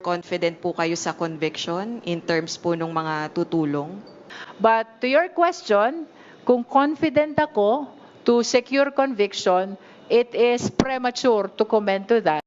confident po kayo sa conviction in terms po ng mga tutulong? But to your question, kung confident ako to secure conviction, it is premature to comment to that.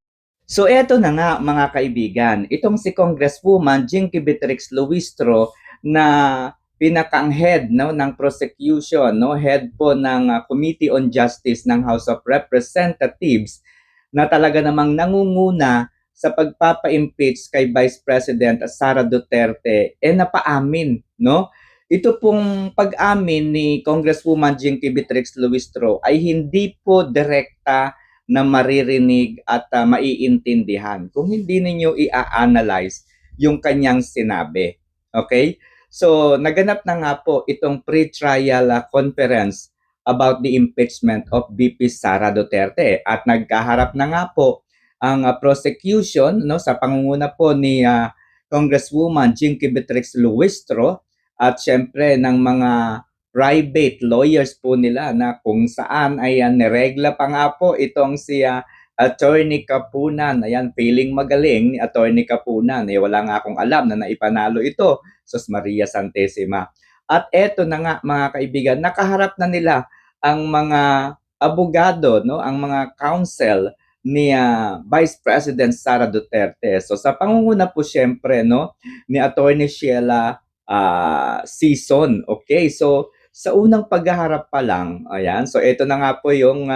So eto na nga mga kaibigan, itong si Congresswoman Jinky Beatrix Luistro na pinakang head ng prosecution, head po ng Committee on Justice ng House of Representatives na talaga namang nangunguna sa pagpapa-impeach kay Vice President Sara Duterte napaamin, no? Ito pong pag-amin ni Congresswoman Jinky Beatrix Luistro ay hindi po direkta na maririnig at maiintindihan kung hindi ninyo i-analyze yung kanyang sinabi. Okay? So, naganap na nga po itong pre-trial conference about the impeachment of VP Sara Duterte at nagkaharap na nga po ang prosecution sa pangunguna po ni Congresswoman Jinky Beatrix Luistro at syempre ng mga private lawyers po nila na kung saan ay niregla pa nga po itong si Attorney Kapunan. Ayan, feeling magaling ni Attorney Kapunan. Wala nga akong alam na naipanalo ito. Sus Maria Santissima. At eto na nga mga kaibigan, nakaharap na nila ang mga abogado, ang mga counsel ni Vice President Sara Duterte. So sa pangunguna po syempre ni Attorney Sheila Season. Okay, so sa unang paghaharap pa lang, ayan, so ito na nga po yung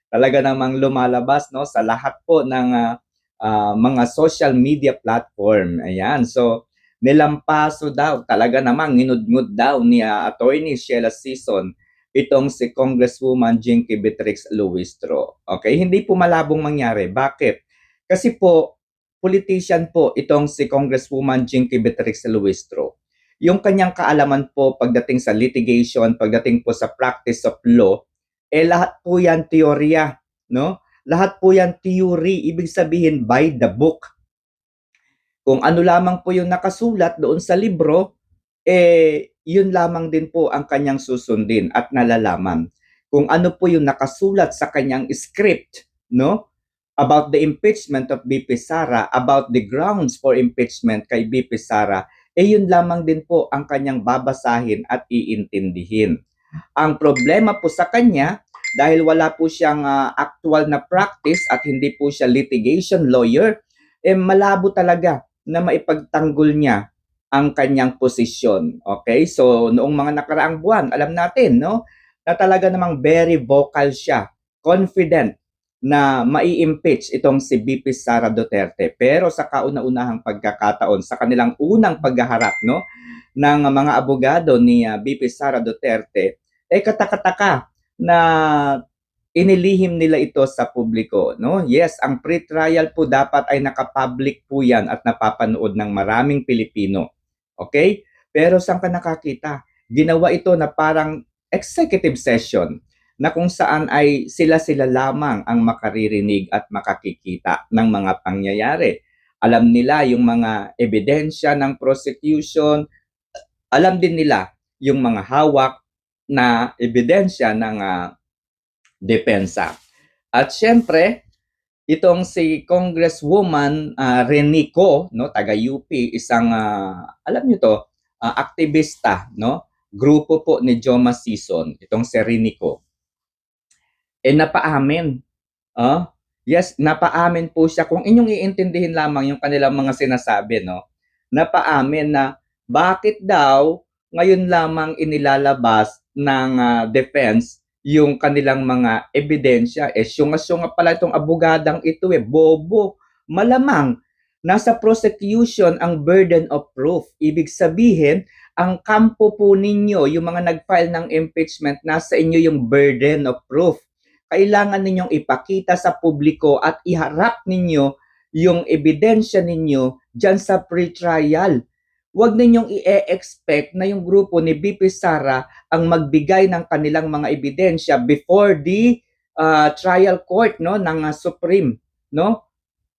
talaga namang lumalabas sa lahat po ng mga social media platform. Ayan, so nilampaso daw, talaga namang nginudngud daw ni Attorney Sheila Season itong si Congresswoman Jinky Beatrix Luistro. Okay, hindi po malabong mangyari. Bakit? Kasi po, politician po itong si Congresswoman Jinky Beatrix Luistro. Yung kanyang kaalaman po pagdating sa litigation, pagdating po sa practice of law, lahat po yan teorya, no? Lahat po yan theory, ibig sabihin by the book. Kung ano lamang po yung nakasulat doon sa libro, yun lamang din po ang kanyang susundin at nalalaman. Kung ano po yung nakasulat sa kanyang script, about the impeachment of VP Sara, about the grounds for impeachment kay VP Sara, yun lamang din po ang kanyang babasahin at iintindihin. Ang problema po sa kanya, dahil wala po siyang actual na practice at hindi po siya litigation lawyer, malabo talaga na maipagtanggol niya ang kanyang posisyon. Okay? So, noong mga nakaraang buwan, alam natin, na talaga namang very vocal siya, confident na mai-impeach itong si VP Sara Duterte. Pero sa kauna-unahang pagkakataon, sa kanilang unang paghaharap ng mga abogado ni VP Sara Duterte, katakataka na inilihim nila ito sa publiko. Yes, ang pre-trial po dapat ay nakapublic po yan at napapanood ng maraming Pilipino. Okay? Pero saan ka nakakita? Ginawa ito na parang executive session na kung saan ay sila-sila lamang ang makaririnig at makakikita ng mga pangyayari. Alam nila yung mga ebidensya ng prosecution, alam din nila yung mga hawak na ebidensya ng depensa. At syempre, itong si Congresswoman Renico, taga-UP, isang, alam nyo to, aktivista, grupo po ni Joma Season, itong si Renico. Napaamin. Yes, napaamin po siya. Kung inyong iintindihin lamang yung kanilang mga sinasabi, napaamin na bakit daw ngayon lamang inilalabas ng defense yung kanilang mga ebidensya. Syunga-syunga pala itong abogadang ito bobo. Malamang, nasa prosecution ang burden of proof. Ibig sabihin, ang kampo po ninyo, yung mga nag-file ng impeachment, nasa inyo yung burden of proof. Kailangan ninyong ipakita sa publiko at iharap ninyo yung ebidensya ninyo dyan sa pre-trial. Huwag ninyong i-expect na yung grupo ni VP Sara ang magbigay ng kanilang mga ebidensya before the trial court ng Supreme,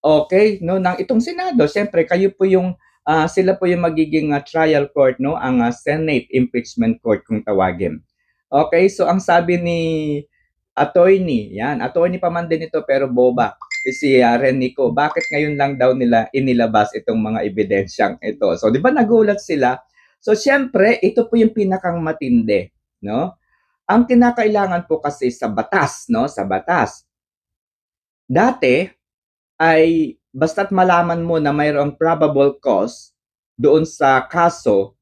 Okay, ng itong Senado. Siyempre, kayo po yung sila po yung magiging trial court, ang Senate Impeachment Court kung tawagin. Okay, so ang sabi ni attorney, yan, attorney pa man din ito pero boba, si Renico. Bakit ngayon lang daw nila inilabas itong mga ebidensyang ito? So, di ba nagulat sila? So, syempre, ito po yung pinakang matindi, no? Ang kinakailangan po kasi sa batas, no, sa batas. Dati ay basta't malaman mo na mayroong probable cause doon sa kaso,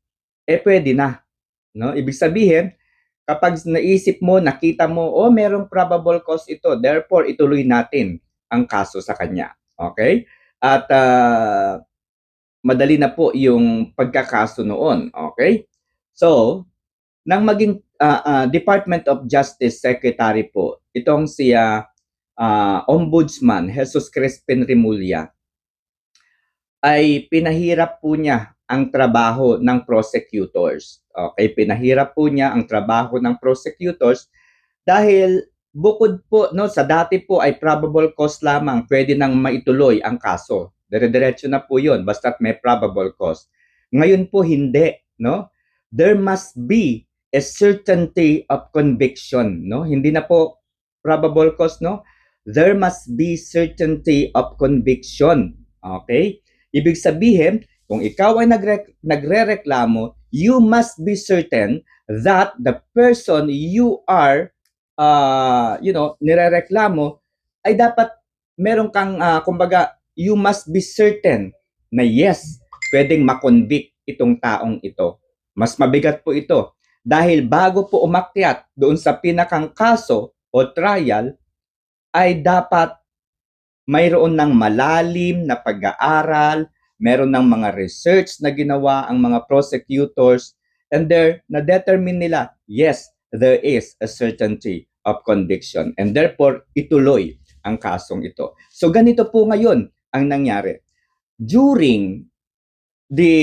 pwede na, no? Ibig sabihin, kapag naisip mo, nakita mo, oh, merong probable cause ito, therefore ituloy natin ang kaso sa kanya. Okay? At madali na po yung pagkakaso noon. Okay? So, nang maging Department of Justice Secretary po, itong si Ombudsman Jesus Crispin Remulla, ay pinahirap po niya ang trabaho ng prosecutors. Okay, pinahirap po niya ang trabaho ng prosecutors dahil bukod po no sa dati po ay probable cause lamang pwede nang maituloy ang kaso. Dire-diretso na po 'yon basta't may probable cause. Ngayon po hindi, no? There must be a certainty of conviction, no? Hindi na po probable cause, no? There must be certainty of conviction. Okay? Ibig sabihin, kung ikaw ay nagrereklamo, you must be certain that the person you are, nirereklamo ay dapat meron kang, kumbaga, you must be certain na yes, pwedeng makonvict itong taong ito. Mas mabigat po ito. Dahil bago po umakyat doon sa pinakang kaso o trial, ay dapat mayroon ng malalim na pag-aaral, meron ng mga research na ginawa ang mga prosecutors, and there, na-determine nila, yes, there is a certainty of conviction, and therefore, ituloy ang kasong ito. So, ganito po ngayon ang nangyari. During the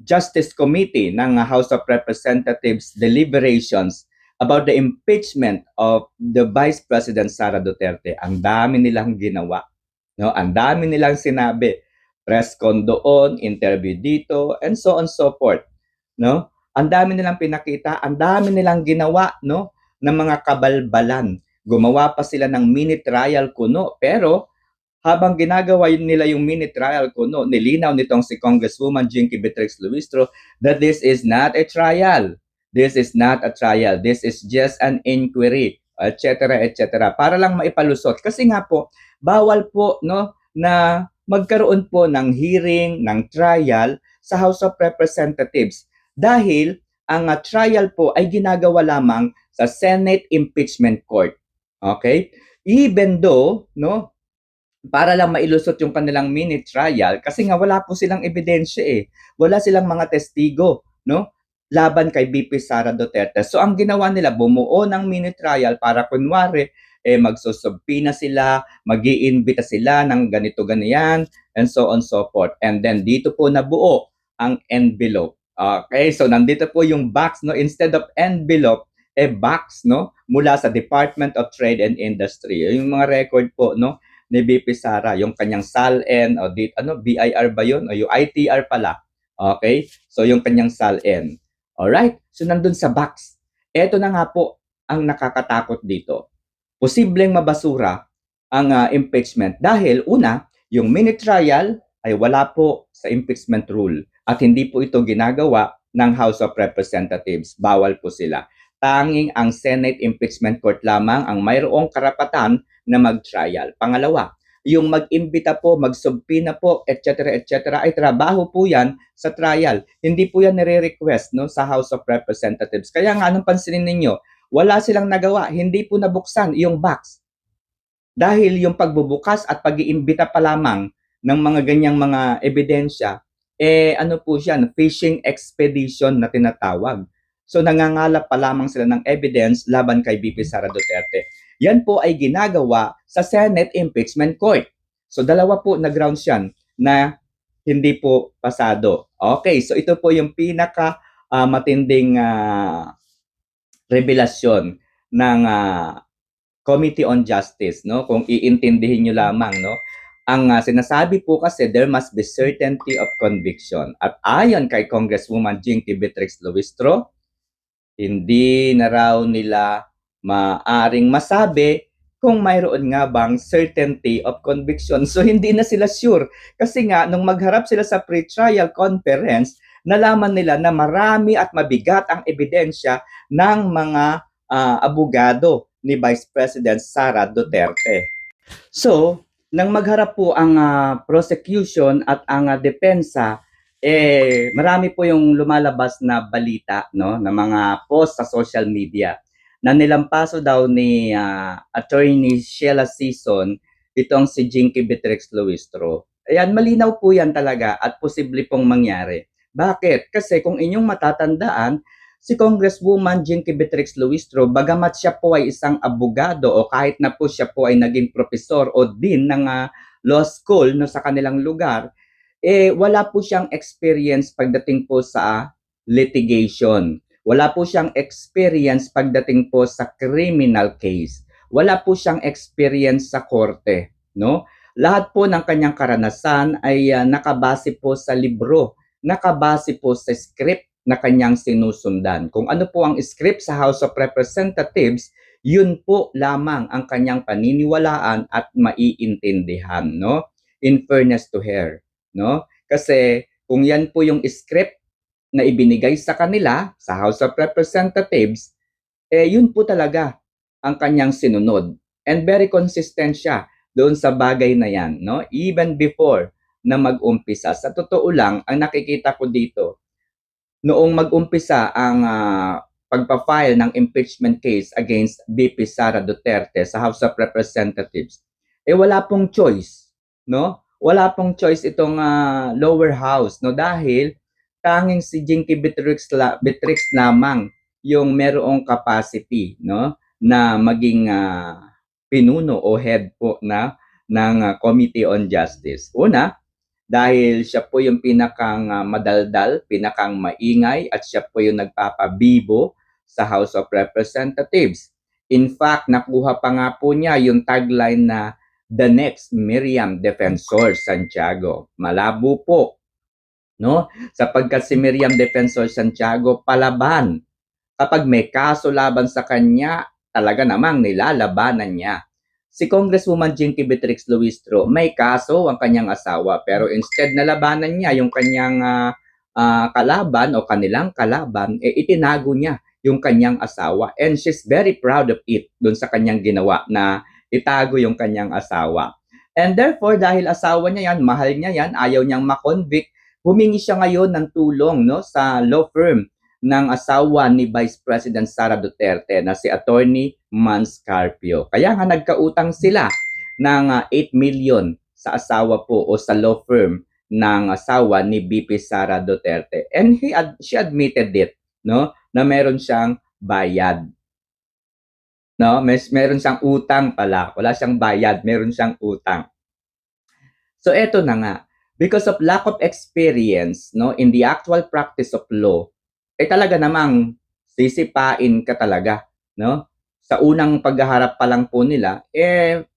Justice Committee ng House of Representatives deliberations about the impeachment of the Vice President Sara Duterte, ang dami nilang ginawa. No? Ang dami nilang sinabi. Press con doon, interview dito, and so on so forth. No? Ang dami nilang pinakita, ang dami nilang ginawa, no, ng mga kabalbalan. Gumawa pa sila ng mini trial kuno, pero habang ginagawa nila yung mini trial kuno, nilinaw nitong si Congresswoman Jinky Beatrix Luistro that this is not a trial. This is not a trial. This is just an inquiry, etc., etc. Para lang maipalusot. Kasi nga po, bawal po, no, na magkaroon po ng hearing, ng trial sa House of Representatives. Dahil ang trial po ay ginagawa lamang sa Senate Impeachment Court. Okay? Even though, no, para lang mailusot yung kanilang mini trial, kasi nga wala po silang ebidensya eh. Wala silang mga testigo, no, laban kay VP Sara Duterte. So ang ginawa nila, bumuo ng mini trial para kunwari, magsusubpina sila, mag-iimbita sila ng ganito-ganyan, and so on so forth. And then dito po nabuo ang envelope. Okay, so nandito po yung box, no, instead of envelope, box, no, mula sa Department of Trade and Industry. Yung mga record po, no, ni VP Sara, yung kanyang SALN, o BIR ba yun? O yung ITR pala. Okay, so yung kanyang SALN. Alright, so nandun sa box. Ito na nga po ang nakakatakot dito. Posibleng mabasura ang impeachment dahil una, yung mini trial ay wala po sa impeachment rule at hindi po ito ginagawa ng House of Representatives. Bawal po sila. Tanging ang Senate Impeachment Court lamang ang mayroong karapatan na mag-trial. Pangalawa, yung mag-imbita po, mag-subpoena po, etc., etc., ay trabaho po yan sa trial. Hindi po yan nire-request, no, sa House of Representatives. Kaya nga, anong pansinin ninyo? Wala silang nagawa. Hindi po nabuksan yung box. Dahil yung pagbubukas at pag-iimbita pa lamang ng mga ganyang mga ebidensya, ano po siya, fishing expedition na tinatawag. So nangangalap pa lamang sila ng evidence laban kay VP Sara Duterte. Yan po ay ginagawa sa Senate Impeachment Court. So dalawa po na grounds yan na hindi po pasado. Okay, so ito po yung pinaka matinding revelasyon ng Committee on Justice, no? Kung iintindihin niyo lamang, no? Ang sinasabi po kasi there must be certainty of conviction. At ayon kay Congresswoman Jinky Beatrix Luistro, hindi na raw nila maaring masabi kung mayroon nga bang certainty of conviction. So hindi na sila sure kasi nga nung magharap sila sa pre-trial conference, nalaman nila na marami at mabigat ang ebidensya ng mga abogado ni Vice President Sara Duterte. So, nang magharap po ang prosecution at ang depensa, marami po yung lumalabas na balita, no, na mga post sa social media na nilampaso daw ni Attorney Sheila Sison itong si Jinky Beatrix Luistro. Ayan, malinaw po yan talaga at posible pong mangyari. Bakit? Kasi kung inyong matatandaan, si Congresswoman Jinky Beatrix Luistro, bagamat siya po ay isang abogado o kahit na po siya po ay naging profesor o dean ng law school no, sa kanilang lugar, wala po siyang experience pagdating po sa litigation. Wala po siyang experience pagdating po sa criminal case. Wala po siyang experience sa korte, no? Lahat po ng kanyang karanasan ay nakabase po sa libro, nakabase po sa script na kanyang sinusundan. Kung ano po ang script sa House of Representatives, yun po lamang ang kanyang paniniwalaan at maiintindihan, no? In fairness to her, no? Kasi kung yan po yung script na ibinigay sa kanila sa House of Representatives, yun po talaga ang kanyang sinunod. And very consistent siya doon sa bagay na yan, no? Even before na mag-umpisa. Sa totoo lang, ang nakikita ko dito, noong mag-umpisa ang pagpa-file ng impeachment case against VP Sara Duterte sa House of Representatives, wala pong choice, no? Wala pong choice itong lower house, no? Dahil tanging si Jinky Beatrix lamang yung merong capacity, no, na maging pinuno o head po na ng Committee on Justice. Una, dahil siya po yung pinakang madaldal, pinakang maingay at siya po yung nagpapabibo sa House of Representatives. In fact, nakuha pa nga po niya yung tagline na the next Miriam Defensor Santiago. Malabo po, no? Sapagkat si Miriam Defensor Santiago palaban. Kapag may kaso laban sa kanya, talaga namang nilalabanan niya. Si Congresswoman Jinky Beatrix Luistro, may kaso ang kanyang asawa pero instead na labanan niya yung kanyang kalaban o kanilang kalaban, itinago niya yung kanyang asawa and she's very proud of it dun sa kanyang ginawa na itago yung kanyang asawa. And therefore, dahil asawa niya yan, mahal niya yan, ayaw niyang makonvict, humingi siya ngayon ng tulong, no, sa law firm ng asawa ni Vice President Sara Duterte na si Attorney Mans Carpio. Kaya nga nagkautang sila ng 8 million sa asawa po o sa law firm ng asawa ni VP Sara Duterte. And she admitted it, no, na meron siyang bayad. No, meron siyang utang pala. Wala siyang bayad, meron siyang utang. So eto na nga, because of lack of experience, no, in the actual practice of law, talaga namang sisipain ka talaga, no? Sa unang paghaharap pa lang po nila,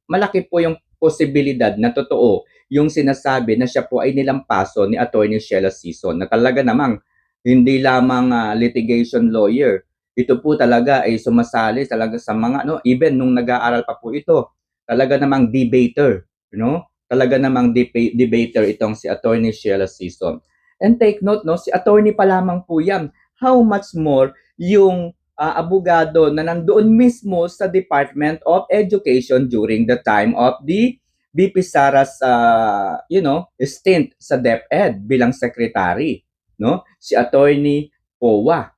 malaki po yung posibilidad na totoo yung sinasabi na siya po ay nilampaso ni Attorney Sheila Sison na talaga namang hindi lamang litigation lawyer. Ito po talaga ay sumasali talaga sa mga, no, even nung nag-aaral pa po ito, talaga namang debater, no? Talaga namang debater itong si Attorney Sheila Sison. And take note, no, si attorney pa lamang po yan. How much more yung abogado na nandoon mismo sa Department of Education during the time of the VP Sara's stint sa DepEd bilang secretary, no? Si Attorney Powa.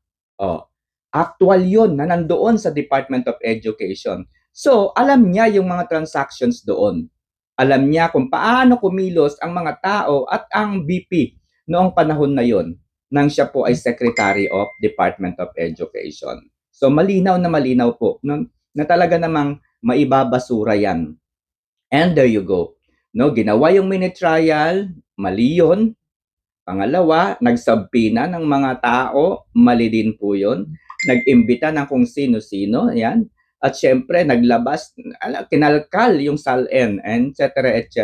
Actual 'yon na nandoon sa Department of Education. So, alam niya yung mga transactions doon. Alam niya kung paano kumilos ang mga tao at ang VP noong panahon na 'yon nang siya po ay Secretary of Department of Education. So malinaw po na talaga namang maibabasura yan. And there you go. No, ginawa yung mini trial, mali yun. Pangalawa, nagsabpina ng mga tao, mali din po yun. Nag-imbita ng kung sino-sino, yan. At syempre, naglabas, kinalkal yung SALN, etc.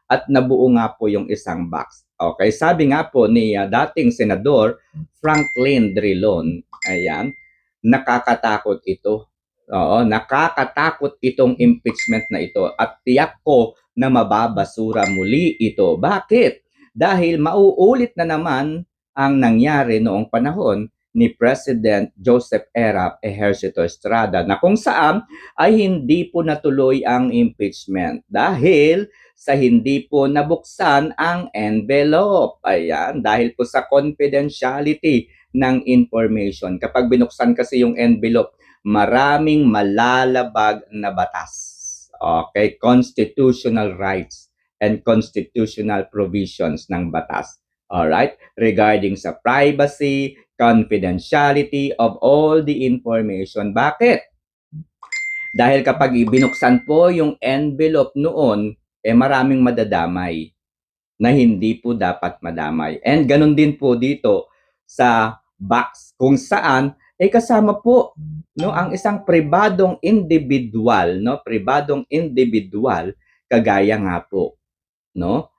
At nabuo nga po yung isang box. Okay, sabi nga po ni dating Senador Franklin Drilon, ayan, nakakatakot ito. Oo, nakakatakot itong impeachment na ito at tiyak ko na mababasura muli ito. Bakit? Dahil mauulit na naman ang nangyari noong panahon ni President Joseph Erap Ejercito Estrada na kung saan ay hindi po natuloy ang impeachment dahil sa hindi po nabuksan ang envelope. Ayan, dahil po sa confidentiality ng information. Kapag binuksan kasi yung envelope, maraming malalabag na batas. Okay, constitutional rights and constitutional provisions ng batas. Alright, regarding sa privacy, confidentiality of all the information. Bakit? Dahil kapag binuksan po yung envelope noon, maraming madadamay na hindi po dapat madamay. And ganun din po dito sa box kung saan kasama po ang isang pribadong individual, pribadong individual kagaya nga po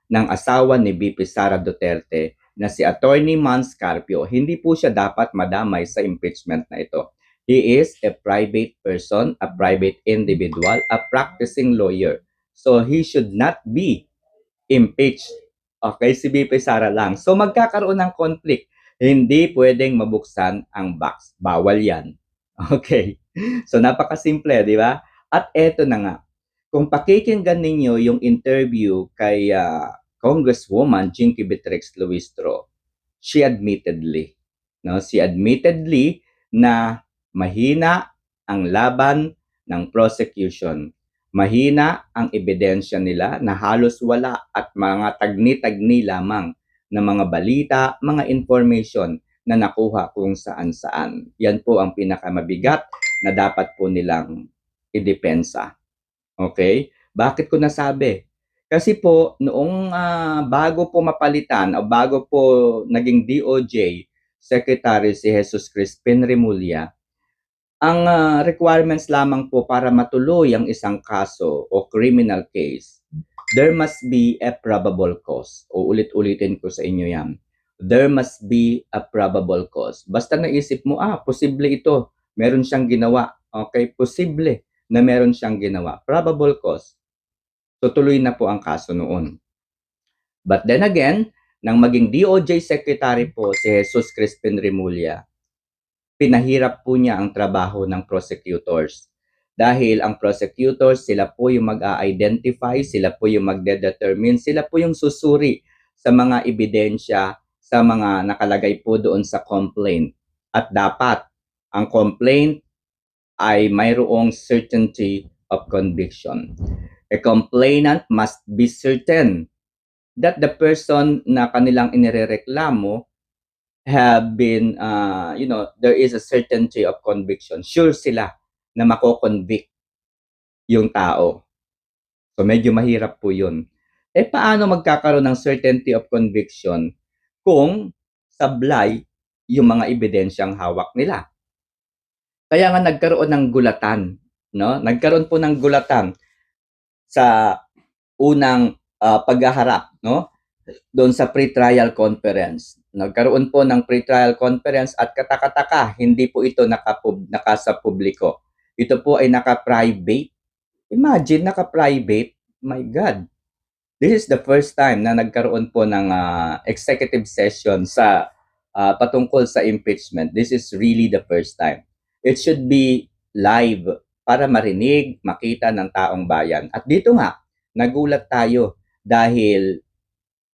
ng asawa ni VP Sara Duterte na si Attorney Mans Carpio. Hindi po siya dapat madamay sa impeachment na ito. He is a private person, a private individual, a practicing lawyer. So he should not be impeached. Okay, si VP Sara lang. So magkakaroon ng conflict. Hindi pwedeng mabuksan ang box. Bawal yan. Okay. So napakasimple, di ba? At eto na nga. Kung pakikinggan ninyo yung interview kay Congresswoman Jinky Beatrix Luistro, she admittedly na mahina ang laban ng prosecution. Mahina ang ebidensya nila na halos wala at mga tagni-tagni lamang na mga balita, mga information na nakuha kung saan-saan. Yan po ang pinakamabigat na dapat po nilang idepensa. Okay? Bakit ko nasabi? Kasi po, noong bago po mapalitan o bago po naging DOJ Secretary si Jesus Crispin Remulla, ang requirements lamang po para matuloy ang isang kaso o criminal case, there must be a probable cause. O ulit-ulitin ko sa inyo yan. There must be a probable cause. Basta naisip mo, posible ito. Meron siyang ginawa. Okay, posible na meron siyang ginawa. Probable cause. Tutuloy na po ang kaso noon. But then again, nang maging DOJ Secretary po si Jesus Crispin Remulla, pinahirap po niya ang trabaho ng prosecutors. Dahil ang prosecutors, sila po yung mag-a-identify, sila po yung magde-determine, sila po yung susuri sa mga ebidensya, sa mga nakalagay po doon sa complaint. At dapat, ang complaint ay mayroong certainty of conviction. A complainant must be certain that the person na kanilang inirereklamo have been, there is a certainty of conviction. Sure sila na mako-convict yung tao. So medyo mahirap po yun. Paano magkakaroon ng certainty of conviction kung sablay yung mga ebidensyang hawak nila? Kaya nga nagkaroon ng gulatan, Nagkaroon po ng gulatan sa unang paghaharap, doon sa pre-trial conference. Nagkaroon po ng pre-trial conference at katakataka, hindi po ito nakasa publiko. Ito po ay naka-private. Imagine, naka-private. My God. This is the first time na nagkaroon po ng executive session sa patungkol sa impeachment. This is really the first time. It should be live para marinig, makita ng taong bayan. At dito nga, nagulat tayo dahil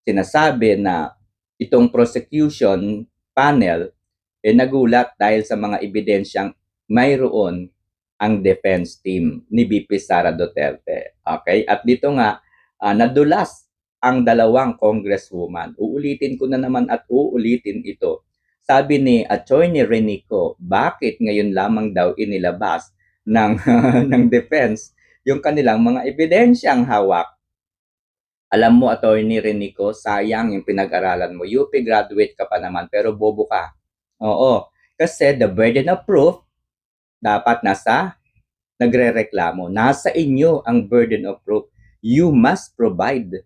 sinasabi na itong prosecution panel nagulat dahil sa mga ebidensyang mayroon ang defense team ni VP Sara Duterte. Okay? At dito nga, nadulas ang dalawang congresswoman. Uulitin ko na naman at uulitin ito. Sabi ni Attorney Renico, bakit ngayon lamang daw inilabas ng, ng defense yung kanilang mga ebidensyang hawak? Alam mo, Attorney Renico, sayang yung pinag-aralan mo. UP graduate ka pa naman, pero bobo ka. Oo. Kasi the burden of proof, dapat nasa nagre-reklamo. Nasa inyo ang burden of proof. You must provide.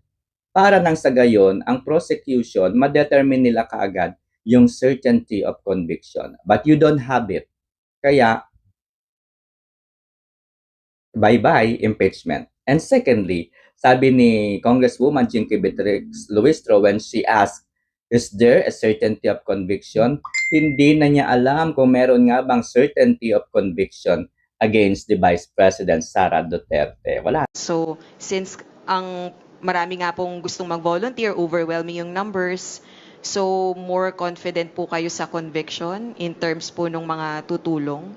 Para nang sa gayon, ang prosecution, ma-determine nila kaagad yung certainty of conviction. But you don't have it. Kaya, bye-bye impeachment. And secondly, sabi ni Congresswoman Jinky Beatrix Luistro when she asked, is there a certainty of conviction? Hindi na niya alam kung meron nga bang certainty of conviction against the Vice President Sara Duterte. Wala. So, since ang marami nga pong gustong mag-volunteer, overwhelming yung numbers, so more confident po kayo sa conviction in terms po ng mga tutulong?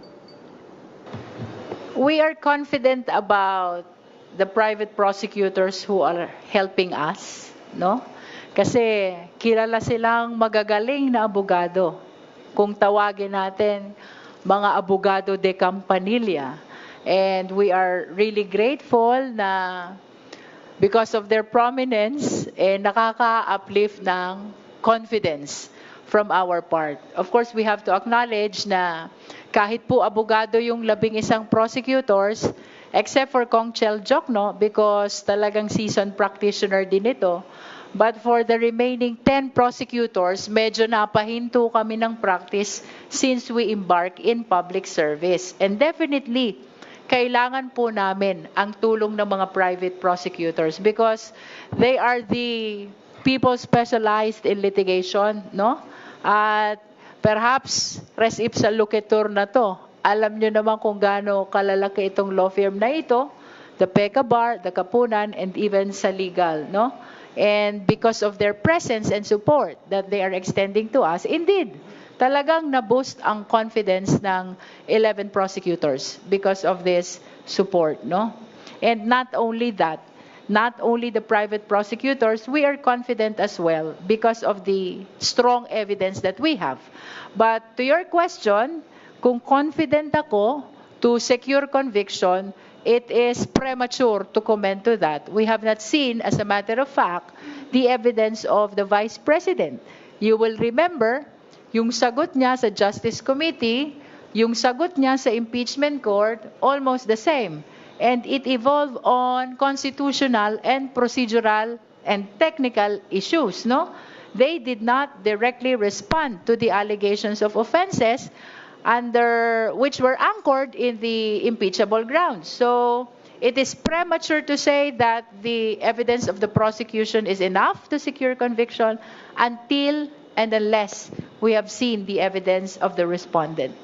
We are confident about the private prosecutors who are helping us, no? Kasi kilala silang magagaling na abogado. Kung tawagin natin, mga abogado de campanilla. And we are really grateful na because of their prominence, nakaka-uplift ng confidence from our part. Of course, we have to acknowledge na kahit po abogado yung 11 prosecutors, except for Kong Chel Jokno, because talagang seasoned practitioner din ito, but for the remaining 10 prosecutors, medyo napahinto kami ng practice since we embark in public service. And definitely, kailangan po namin ang tulong ng mga private prosecutors because they are the people specialized in litigation, no? At perhaps res ipsa loquitur na to. Alam nyo naman kung gaano kalalaki itong law firm na ito, the PECA Bar, the Kapunan, and even sa legal, no? And because of their presence and support that they are extending to us, indeed, talagang na-boost ang confidence ng 11 prosecutors because of this support, no? And not only that, not only the private prosecutors, we are confident as well because of the strong evidence that we have. But to your question, kung confident ako to secure conviction, it is premature to comment to that. We have not seen, as a matter of fact, the evidence of the Vice President. You will remember, yung sagot niya sa Justice Committee, yung sagot niya sa impeachment court, almost the same. And it evolved on constitutional and procedural and technical issues, no? They did not directly respond to the allegations of offenses under which were anchored in the impeachable grounds. So it is premature to say that the evidence of the prosecution is enough to secure conviction until and unless we have seen the evidence of the respondent.